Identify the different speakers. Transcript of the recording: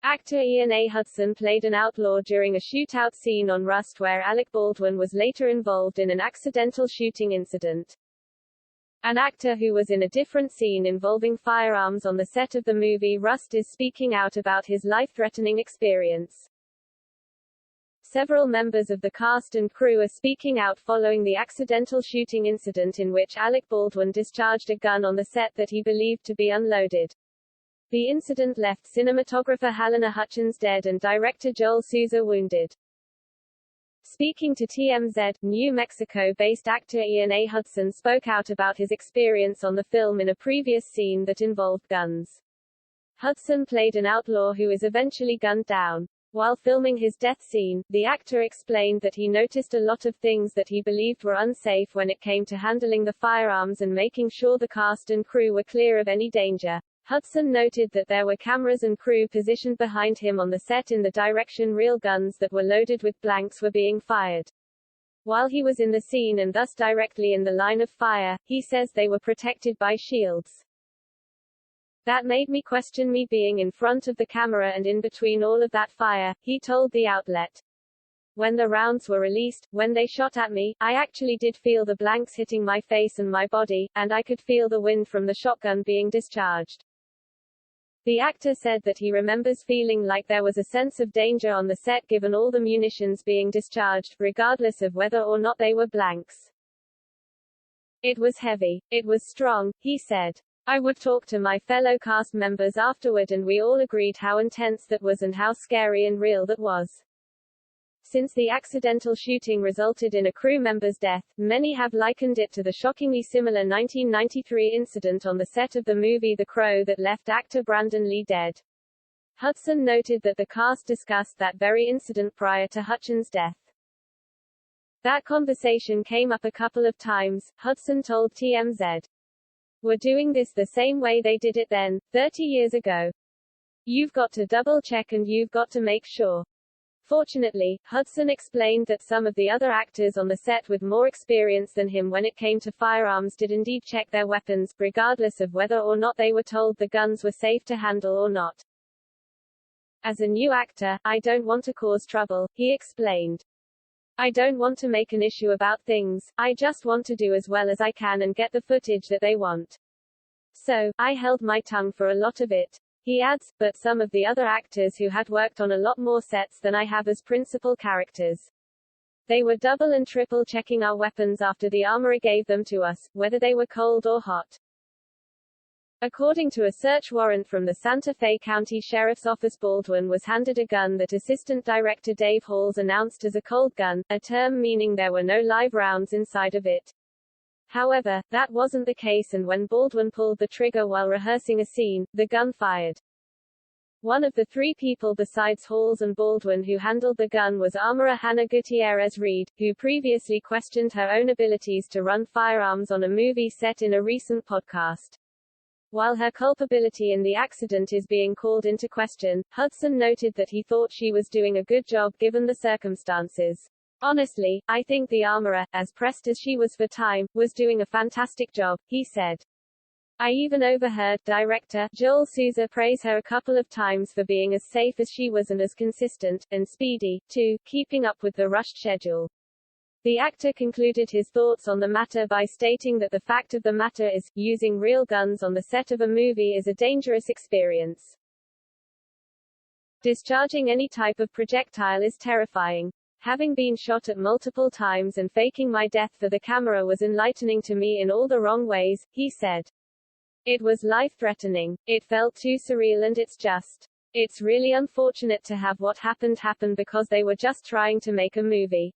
Speaker 1: Actor Ian A. Hudson played an outlaw during a shootout scene on Rust where Alec Baldwin was later involved in an accidental shooting incident. An actor who was in a different scene involving firearms on the set of the movie Rust is speaking out about his life-threatening experience. Several members of the cast and crew are speaking out following the accidental shooting incident in which Alec Baldwin discharged a gun on the set that he believed to be unloaded. The incident left cinematographer Helena Hutchins dead and director Joel Souza wounded. Speaking to TMZ, New Mexico-based actor Ian A. Hudson spoke out about his experience on the film in a previous scene that involved guns. Hudson played an outlaw who is eventually gunned down. While filming his death scene, the actor explained that he noticed a lot of things that he believed were unsafe when it came to handling the firearms and making sure the cast and crew were clear of any danger. Hudson noted that there were cameras and crew positioned behind him on the set in the direction real guns that were loaded with blanks were being fired. While he was in the scene and thus directly in the line of fire, he says they were protected by shields. That made me question me being in front of the camera and in between all of that fire, he told the outlet. When the rounds were released, when they shot at me, I actually did feel the blanks hitting my face and my body, and I could feel the wind from the shotgun being discharged. The actor said that he remembers feeling like there was a sense of danger on the set given all the munitions being discharged, regardless of whether or not they were blanks. It was heavy. It was strong, he said. I would talk to my fellow cast members afterward and we all agreed how intense that was and how scary and real that was. Since the accidental shooting resulted in a crew member's death, many have likened it to the shockingly similar 1993 incident on the set of the movie The Crow that left actor Brandon Lee dead. Hudson noted that the cast discussed that very incident prior to Hutchins' death. That conversation came up a couple of times, Hudson told TMZ. We're doing this the same way they did it then, 30 years ago. You've got to double-check and you've got to make sure. Fortunately, Hudson explained that some of the other actors on the set with more experience than him when it came to firearms did indeed check their weapons, regardless of whether or not they were told the guns were safe to handle or not. As a new actor, I don't want to cause trouble, he explained. I don't want to make an issue about things, I just want to do as well as I can and get the footage that they want. So, I held my tongue for a lot of it. He adds, but some of the other actors who had worked on a lot more sets than I have as principal characters. They were double and triple checking our weapons after the armorer gave them to us, whether they were cold or hot. According to a search warrant from the Santa Fe County Sheriff's Office, Baldwin was handed a gun that Assistant Director Dave Halls announced as a cold gun, a term meaning there were no live rounds inside of it. However, that wasn't the case and when Baldwin pulled the trigger while rehearsing a scene, the gun fired. One of the three people besides Halls and Baldwin who handled the gun was armorer Hannah Gutierrez Reed, who previously questioned her own abilities to run firearms on a movie set in a recent podcast. While her culpability in the accident is being called into question, Hudson noted that he thought she was doing a good job given the circumstances. Honestly, I think the armorer, as pressed as she was for time, was doing a fantastic job, he said. I even overheard director Joel Souza praise her a couple of times for being as safe as she was and as consistent, and speedy, too, keeping up with the rushed schedule. The actor concluded his thoughts on the matter by stating that the fact of the matter is, using real guns on the set of a movie is a dangerous experience. Discharging any type of projectile is terrifying. Having been shot at multiple times and faking my death for the camera was enlightening to me in all the wrong ways, he said. It was life-threatening. It felt too surreal and it's really unfortunate to have what happened happen because they were just trying to make a movie.